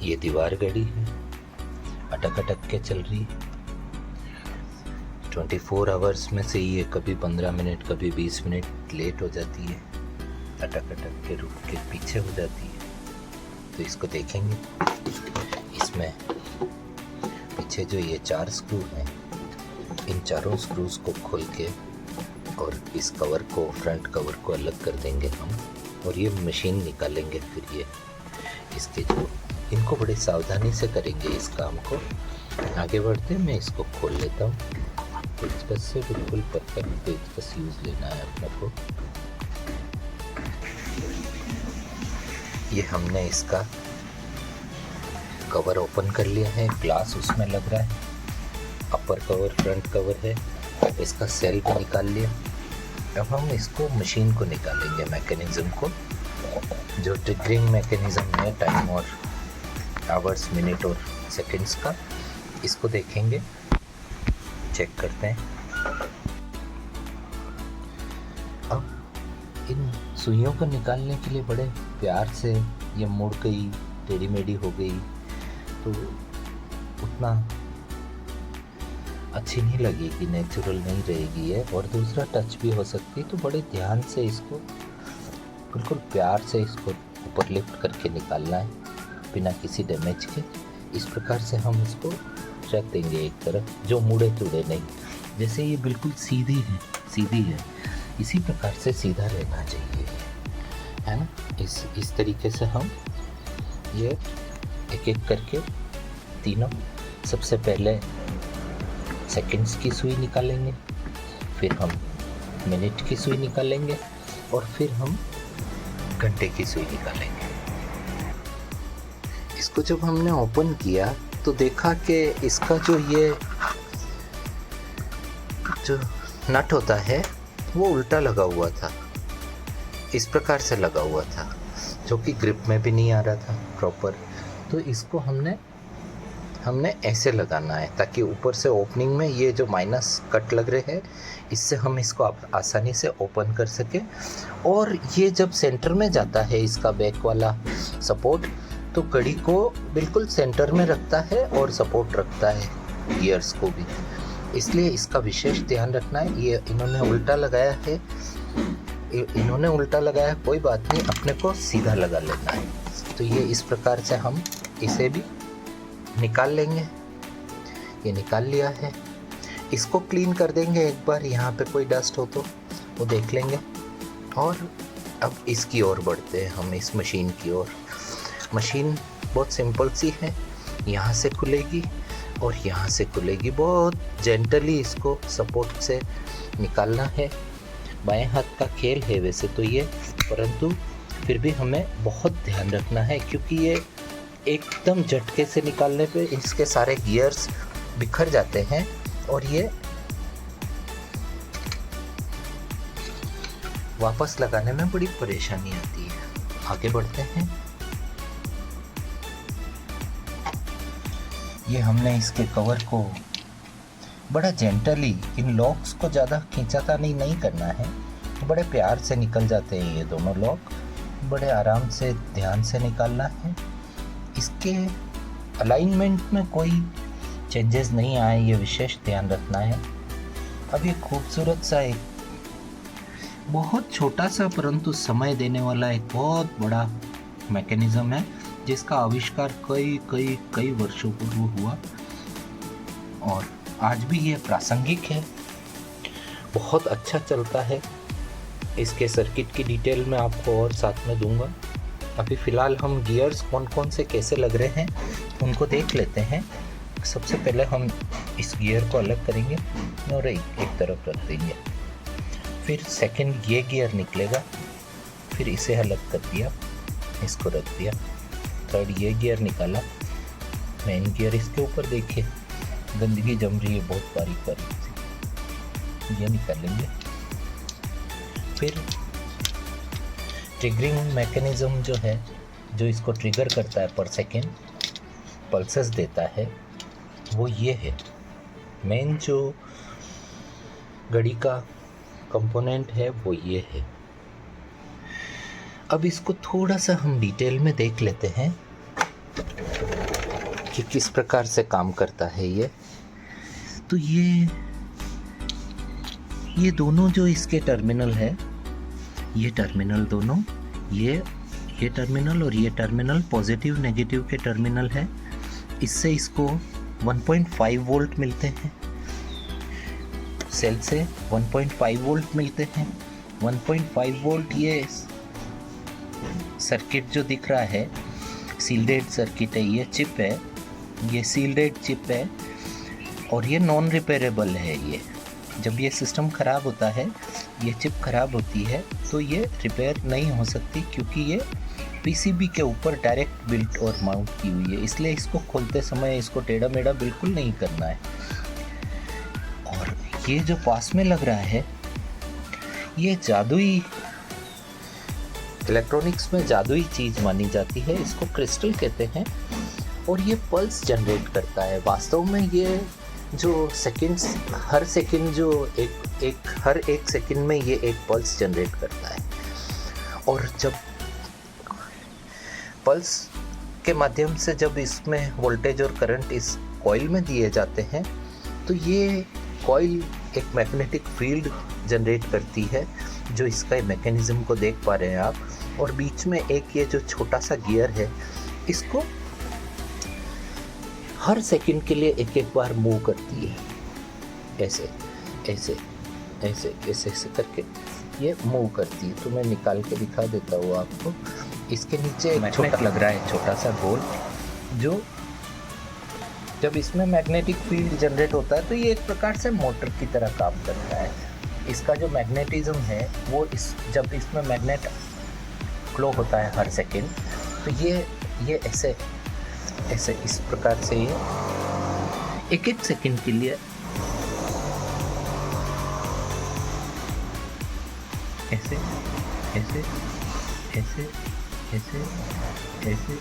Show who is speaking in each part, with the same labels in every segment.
Speaker 1: ये दीवार घड़ी है, अटक अटक के चल रही है। 24 आवर्स में से ये कभी 15 मिनट कभी 20 मिनट लेट हो जाती है, अटक अटक के रुक के पीछे हो जाती है। तो इसको देखेंगे। इसमें पीछे जो ये 4 स्क्रू हैं, इन चारों स्क्रूज को खोल के और इस कवर को, फ्रंट कवर को अलग कर देंगे हम, और ये मशीन निकालेंगे। फिर ये इसके जो, इनको बड़े सावधानी से करेंगे इस काम को। आगे बढ़ते मैं इसको खोल लेता हूँ। पेचकस से बिल्कुल परफेक्ट पेचकस यूज़ लेना है अपने को। ये हमने इसका कवर ओपन कर लिया है, ग्लास उसमें लग रहा है, अपर कवर फ्रंट कवर है, इसका सेल भी निकाल लिया। अब हम इसको मशीन को निकालेंगे, मैकेनिज़्म को, जो ट्रिगरिंग मैकेनिज़्म है टाइम और आवर्स, मिनट और सेकंड्स का। इसको देखेंगे, चेक करते हैं। अब इन सुइयों को निकालने के लिए बड़े प्यार से, ये मुड़ गई, टेढ़ी मेढ़ी हो गई तो उतना अच्छी नहीं लगेगी, नेचुरल नहीं रहेगी है, और दूसरा टच भी हो सकती है। तो बड़े ध्यान से इसको, बिल्कुल प्यार से इसको ऊपर लिफ्ट करके निकालना है बिना किसी डैमेज के। इस प्रकार से हम इसको रख देंगे एक तरफ, जो मुड़े तुड़े नहीं। जैसे ये बिल्कुल सीधी है, इसी प्रकार से सीधा रहना चाहिए, है ना। इस तरीके से हम ये एक एक करके तीनों, सबसे पहले सेकंड्स की सुई निकालेंगे, फिर हम मिनट की सुई निकालेंगे, और फिर हम घंटे की सुई निकालेंगे। इसको जब हमने ओपन किया तो देखा कि इसका जो नट होता है वो उल्टा लगा हुआ था, इस प्रकार से लगा हुआ था, जो कि ग्रिप में भी नहीं आ रहा था प्रॉपर। तो इसको हमने ऐसे लगाना है, ताकि ऊपर से ओपनिंग में ये जो माइनस कट लग रहे हैं, इससे हम इसको आसानी से ओपन कर सके। और ये जब सेंटर में जाता है इसका बैक वाला सपोर्ट, तो कड़ी को बिल्कुल सेंटर में रखता है और सपोर्ट रखता है गियर्स को भी, इसलिए इसका विशेष ध्यान रखना है। ये इन्होंने उल्टा लगाया है, कोई बात नहीं, अपने को सीधा लगा लेना है। तो ये इस प्रकार से हम इसे भी निकाल लेंगे। ये निकाल लिया है, इसको क्लीन कर देंगे एक बार, यहाँ पे कोई डस्ट हो तो वो देख लेंगे। और अब इसकी ओर बढ़ते हैं हम, इस मशीन की ओर। मशीन बहुत सिंपल सी है, यहाँ से खुलेगी और यहाँ से खुलेगी। बहुत जेंटली इसको सपोर्ट से निकालना है। बाएं हाथ का खेल है वैसे तो ये, परंतु फिर भी हमें बहुत ध्यान रखना है, क्योंकि ये एकदम झटके से निकालने पे इसके सारे गियर्स बिखर जाते हैं और ये वापस लगाने में बड़ी परेशानी आती है। आगे बढ़ते हैं। ये हमने इसके कवर को बड़ा जेंटली, इन लॉक्स को ज़्यादा खींचातानी नहीं करना है, बड़े प्यार से निकल जाते हैं ये दोनों लॉक, बड़े आराम से ध्यान से निकालना है। इसके अलाइनमेंट में कोई चेंजेस नहीं आए, ये विशेष ध्यान रखना है। अब ये खूबसूरत सा, एक बहुत छोटा सा परंतु समय देने वाला एक बहुत बड़ा मैकेनिज्म है, जिसका आविष्कार कई वर्षों पूर्व हुआ और आज भी ये प्रासंगिक है, बहुत अच्छा चलता है। इसके सर्किट की डिटेल मैं आपको और साथ में दूंगा। अभी फ़िलहाल हम गियर्स कौन कौन से कैसे लग रहे हैं उनको देख लेते हैं। सबसे पहले हम इस गियर को अलग करेंगे और एक तरफ रख देंगे, फिर सेकंड ये गियर निकलेगा, फिर इसे अलग कर दिया, इसको रख दिया, थर्ड ये गियर निकाला, मेन गियर इसके ऊपर देखिए गंदगी जम रही है बहुत बारीक सी, ये निकालेंगे। फिर ट्रिगरिंग मैकेनिज्म जो है, जो इसको ट्रिगर करता है पर सेकेंड, पल्सेस देता है, वो ये है। मेन जो घड़ी का कंपोनेंट है वो ये है। अब इसको थोड़ा सा हम डिटेल में देख लेते हैं। कि किस प्रकार से काम करता है ये। तो ये दोनों जो इसके टर्मिनल है, ये टर्मिनल दोनों, ये टर्मिनल और ये टर्मिनल पॉजिटिव नेगेटिव के टर्मिनल है। इससे इसको 1.5 वोल्ट मिलते हैं, सेल से 1.5 वोल्ट मिलते हैं। 1.5 वोल्ट ये सर्किट जो दिख रहा है सील्डेड सर्किट है, ये चिप है, ये सील्डेड चिप है और ये नॉन रिपेयरेबल है। ये जब ये सिस्टम ख़राब होता है, ये चिप ख़राब होती है तो ये रिपेयर नहीं हो सकती, क्योंकि ये पीसीबी के ऊपर डायरेक्ट बिल्ट और माउंट की हुई है। इसलिए इसको खोलते समय इसको टेढ़ा मेढ़ा बिल्कुल नहीं करना है। और ये जो पास में लग रहा है, ये जादुई, इलेक्ट्रॉनिक्स में जादुई चीज़ मानी जाती है, इसको क्रिस्टल कहते हैं। और ये पल्स जनरेट करता है। वास्तव में ये जो सेकंड्स, हर सेकंड जो हर एक सेकंड में ये एक पल्स जनरेट करता है। और जब पल्स के माध्यम से जब इसमें वोल्टेज और करंट इस कॉइल में दिए जाते हैं, तो ये कॉइल एक मैग्नेटिक फील्ड जनरेट करती है, जो इसका मैकेनिज्म को देख पा रहे हैं आप। और बीच में एक ये जो छोटा सा गियर है, इसको हर सेकंड के लिए एक एक बार मूव करती है, ऐसे ऐसे ऐसे ऐसे ऐसे करके ये मूव करती है। तो मैं निकाल के दिखा देता हूँ आपको। इसके नीचे एक छोटा लग रहा है, छोटा सा गोल, जो जब इसमें मैग्नेटिक फील्ड जनरेट होता है तो ये एक प्रकार से मोटर की तरह काम करता है। इसका जो मैग्नेटिज्म है वो जब इसमें मैग्नेट फ्लो होता है हर सेकंड, तो ये ऐसे ऐसे इस प्रकार से ये एक एक सेकंड के लिए ऐसे ऐसे ऐसे ऐसे ऐसे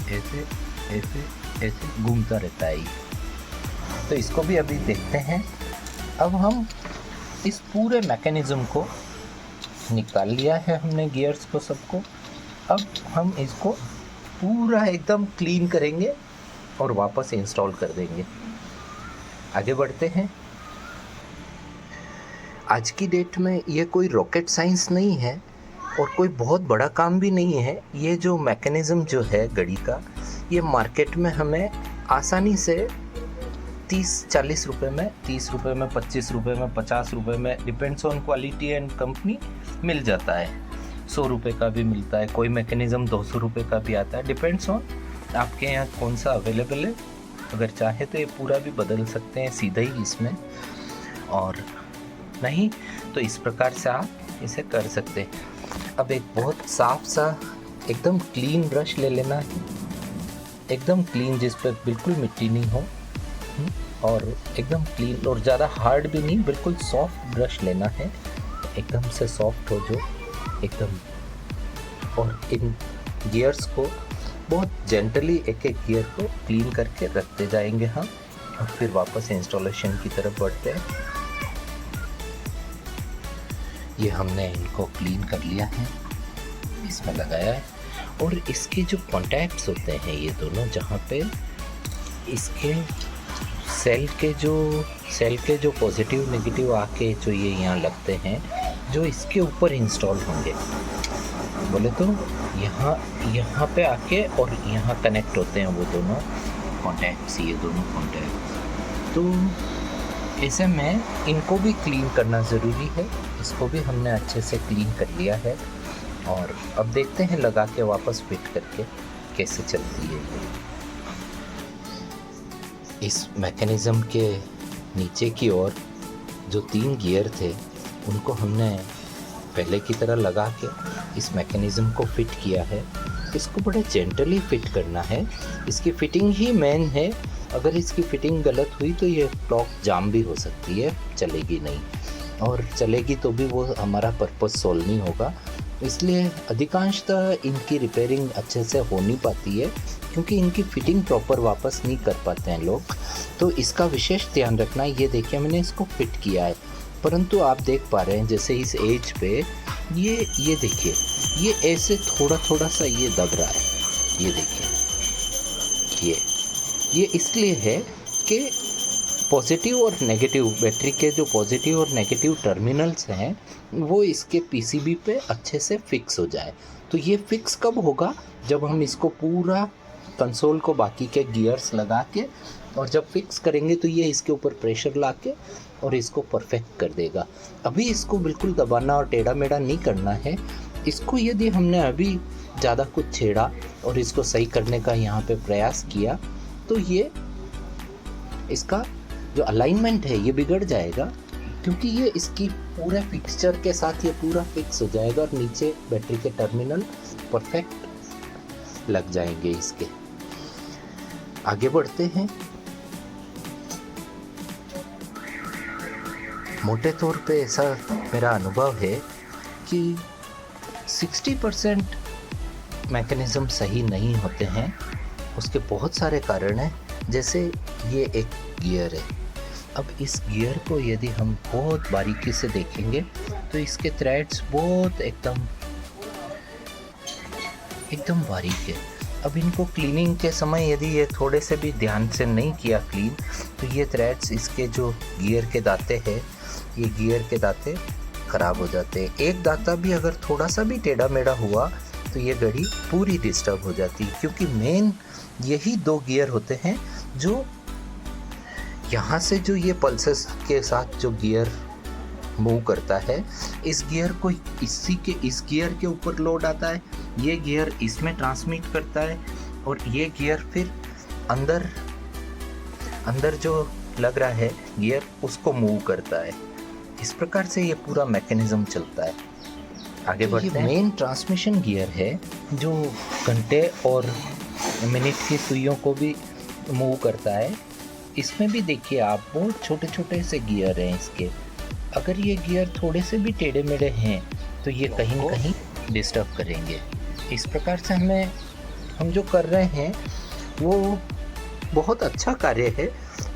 Speaker 1: ऐसे ऐसे ऐसे घूमता रहता है। तो इसको भी अभी देखते हैं। अब हम इस पूरे मैकेनिज्म को निकाल लिया है हमने, गियर्स को सबको। अब हम इसको पूरा एकदम क्लीन करेंगे और वापस इंस्टॉल कर देंगे। आगे बढ़ते हैं। आज की डेट में ये कोई रॉकेट साइंस नहीं है और कोई बहुत बड़ा काम भी नहीं है। ये जो मैकेनिज़्म जो है घड़ी का, ये मार्केट में हमें आसानी से 30-40 रुपए में, 30 रुपए में, 25 रुपए में, 50 रुपए में, depends on quality and company, मिल जाता है। 100 रुपये का भी मिलता है, कोई मैकेनिज़्म 200 रुपये का भी आता है। डिपेंड्स ऑन आपके यहाँ कौन सा अवेलेबल है। अगर चाहे तो ये पूरा भी बदल सकते हैं सीधा ही इसमें, और नहीं तो इस प्रकार से आप इसे कर सकते हैं। अब एक बहुत साफ सा एकदम क्लीन ब्रश ले लेना है, एकदम क्लीन, जिस पर बिल्कुल मिट्टी नहीं हो, और एकदम क्लीन और ज़्यादा हार्ड भी नहीं, बिल्कुल सॉफ्ट ब्रश लेना है, एकदम से सॉफ्ट हो जो एकदम। और इन गियर्स को बहुत जेंटली एक एक गियर को क्लीन करके रखते जाएंगे हम, और फिर वापस इंस्टॉलेशन की तरफ बढ़ते हैं। ये हमने इनको क्लीन कर लिया है, इसमें लगाया है। और इसके जो कॉन्टैक्ट्स होते हैं ये दोनों, जहाँ पे इसके सेल के जो पॉजिटिव नेगेटिव आके जो ये यहाँ लगते हैं, जो इसके ऊपर इंस्टॉल होंगे, बोले तो यहाँ पे आके और यहाँ कनेक्ट होते हैं वो दोनों कॉन्टैक्ट्स, ये दोनों कॉन्टैक्ट। तो ऐसे में इनको भी क्लीन करना ज़रूरी है। इसको भी हमने अच्छे से क्लीन कर लिया है, और अब देखते हैं लगा के वापस फिट करके कैसे चलती है ये। इस मैकेनिज़्म के नीचे की ओर जो 3 गियर थे, उनको हमने पहले की तरह लगा के इस मैकेनिज़्म को फिट किया है। इसको बड़े जेंटली फिट करना है, इसकी फिटिंग ही मेन है। अगर इसकी फिटिंग गलत हुई तो ये क्लॉक जाम भी हो सकती है, चलेगी नहीं, और चलेगी तो भी वो हमारा पर्पस सोल्व नहीं होगा। इसलिए अधिकांशतः इनकी रिपेयरिंग अच्छे से हो नहीं पाती है, क्योंकि इनकी फिटिंग प्रॉपर वापस नहीं कर पाते हैं लोग। तो इसका विशेष ध्यान रखना। ये देखिए मैंने इसको फिट किया है, परंतु आप देख पा रहे हैं जैसे इस एज पे ये देखिए, ये ऐसे थोड़ा थोड़ा सा ये दब रहा है। ये देखिए, ये इसलिए है कि पॉजिटिव और नेगेटिव, बैटरी के जो पॉजिटिव और नेगेटिव टर्मिनल्स हैं वो इसके पीसीबी पे अच्छे से फिक्स हो जाए। तो ये फिक्स कब होगा? जब हम इसको पूरा कंसोल को बाकी के गियर्स लगा के और जब फिक्स करेंगे तो ये इसके ऊपर प्रेशर ला के और इसको परफेक्ट कर देगा। अभी इसको बिल्कुल दबाना और टेढ़ा मेढ़ा नहीं करना है। इसको यदि हमने अभी ज़्यादा कुछ छेड़ा और इसको सही करने का यहाँ पे प्रयास किया तो ये इसका जो अलाइनमेंट है ये बिगड़ जाएगा, क्योंकि ये इसकी पूरे फिक्सचर के साथ ये पूरा फिक्स हो जाएगा और नीचे बैटरी के टर्मिनल परफेक्ट लग जाएंगे इसके। आगे बढ़ते हैं। मोटे तौर पे ऐसा मेरा अनुभव है कि 60% मैकेनिज़्म सही नहीं होते हैं। उसके बहुत सारे कारण हैं। जैसे ये एक गियर है, अब इस गियर को यदि हम बहुत बारीकी से देखेंगे तो इसके थ्रेड्स बहुत एकदम बारीक है। अब इनको क्लीनिंग के समय यदि ये थोड़े से भी ध्यान से नहीं किया क्लीन तो ये थ्रेड्स इसके जो गियर के दांते हैं, ये गियर के दांते ख़राब हो जाते हैं। एक दांता भी अगर थोड़ा सा भी टेढ़ा मेढ़ा हुआ तो ये घड़ी पूरी डिस्टर्ब हो जाती है, क्योंकि मेन यही दो गियर होते हैं जो यहाँ से जो ये पल्सेस के साथ जो गियर मूव करता है, इस गियर को इस गियर के ऊपर लोड आता है, ये गियर इसमें ट्रांसमिट करता है और ये गियर फिर अंदर जो लग रहा है गियर उसको मूव करता है। इस प्रकार से ये पूरा मैकेनिज्म चलता है। आगे बढ़ते हैं। मेन ट्रांसमिशन गियर है जो घंटे और मिनट की सुइयों को भी मूव करता है। इसमें भी देखिए आप बहुत छोटे छोटे से गियर हैं इसके। अगर ये गियर थोड़े से भी टेढ़े मेढ़े हैं तो ये कहीं न कहीं डिस्टर्ब करेंगे। इस प्रकार से हम जो कर रहे हैं वो बहुत अच्छा कार्य है,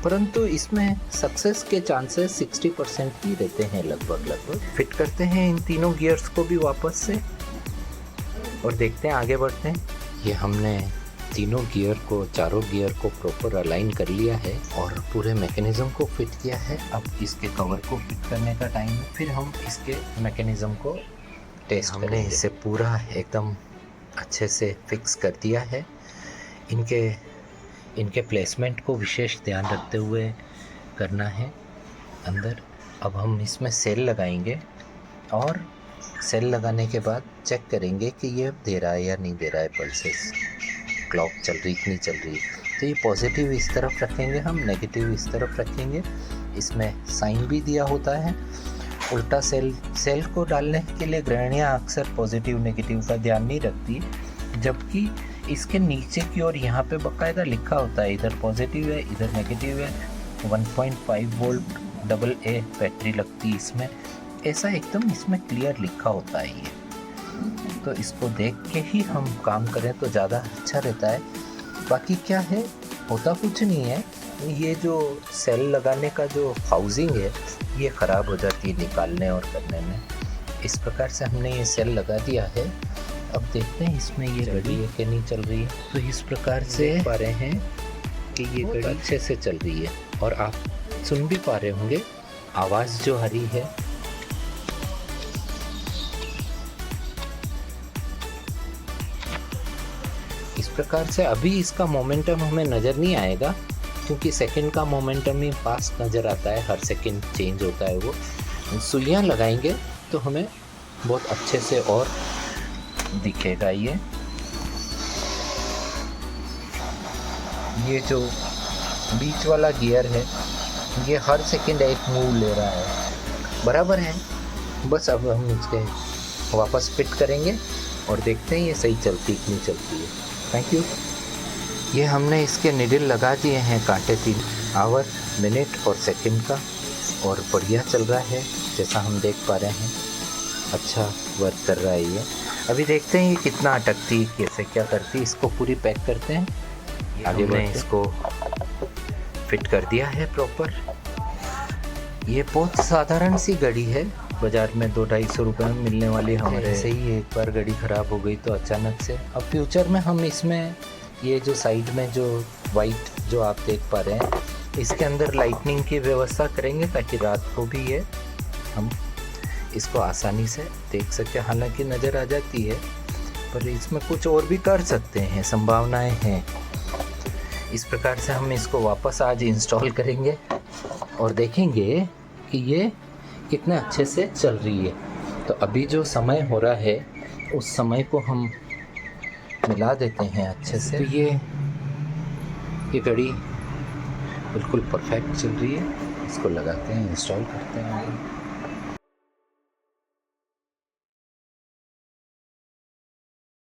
Speaker 1: परंतु इसमें सक्सेस के चांसेस 60% ही रहते हैं लगभग। फिट करते हैं इन तीनों गियर्स को भी वापस से और देखते हैं, आगे बढ़ते हैं। ये हमने तीनों गियर को, चारों गियर को प्रॉपर अलाइन कर लिया है और पूरे मैकेनिज्म को फिट किया है। अब इसके कवर को फिट करने का टाइम है, फिर हम इसके मैकेनिज्म को टेस्ट करेंगे। हमने इसे पूरा एकदम अच्छे से फिक्स कर दिया है। इनके प्लेसमेंट को विशेष ध्यान रखते हुए करना है अंदर। अब हम इसमें सेल लगाएंगे और सेल लगाने के बाद चेक करेंगे कि ये दे रहा है या नहीं दे रहा है पल्सेस, क्लॉक चल रही कि नहीं चल रही। तो ये पॉजिटिव इस तरफ रखेंगे, हम नेगेटिव इस तरफ रखेंगे। इसमें साइन भी दिया होता है। उल्टा सेल को डालने के लिए गृहिणियाँ अक्सर पॉजिटिव नेगेटिव का ध्यान नहीं रखती, जबकि इसके नीचे की ओर यहाँ पे बाकायदा लिखा होता है, इधर पॉजिटिव है इधर नेगेटिव है। 1.5 वोल्ट AA बैटरी लगती है इसमें, ऐसा एकदम इसमें क्लियर लिखा होता है ये। तो इसको देख के ही हम काम करें तो ज़्यादा अच्छा रहता है। बाकी क्या है, होता कुछ नहीं है। ये जो सेल लगाने का जो हाउसिंग है ये ख़राब हो जाती है निकालने और करने में। इस प्रकार से हमने ये सेल लगा दिया है। अब देखते हैं इसमें ये घड़ी है कि नहीं चल रही है। तो इस प्रकार से पा रहे हैं कि ये घड़ी अच्छे से चल रही है और आप सुन भी पा रहे होंगे आवाज़ जो आ रही है। इस प्रकार से अभी इसका मोमेंटम हमें नज़र नहीं आएगा, क्योंकि सेकंड का मोमेंटम ही फास्ट नज़र आता है, हर सेकंड चेंज होता है वो। सुइयाँ लगाएंगे तो हमें बहुत अच्छे से और दिखेगा। ये जो बीच वाला गियर है ये हर सेकंड एक मूव ले रहा है, बराबर है। बस अब हम इसके वापस फिट करेंगे और देखते हैं ये सही चलती कि नहीं चलती है। Thank you. ये हमने इसके निडल लगा दिए हैं कांटे 3 आवर, मिनट और सेकंड का, और बढ़िया चल रहा है जैसा हम देख पा रहे हैं। अच्छा वर्क कर रहा है ये। अभी देखते हैं ये कितना अटकती, कैसे क्या करती। इसको पूरी पैक करते हैं। आगे बढ़ते हैं। इसको फिट कर दिया है प्रॉपर। ये बहुत साधारण सी घड़ी है, बाज़ार में 200-250 रुपये में मिलने वाली। हमारे ऐसे ही एक बार घड़ी ख़राब हो गई तो अचानक से। अब फ्यूचर में हम इसमें ये जो साइड में जो वाइट जो आप देख पा रहे हैं, इसके अंदर लाइटनिंग की व्यवस्था करेंगे ताकि रात को भी ये हम इसको आसानी से देख सकें। हालांकि नज़र आ जाती है, पर इसमें कुछ और भी कर सकते हैं, संभावनाएं हैं। इस प्रकार से हम इसको वापस आज इंस्टॉल करेंगे और देखेंगे कि ये कितने अच्छे से चल रही है। तो अभी जो समय हो रहा है उस समय को हम मिला देते हैं अच्छे से। तो ये घड़ी बिल्कुल परफेक्ट चल रही है। इसको लगाते हैं, इंस्टॉल करते हैं।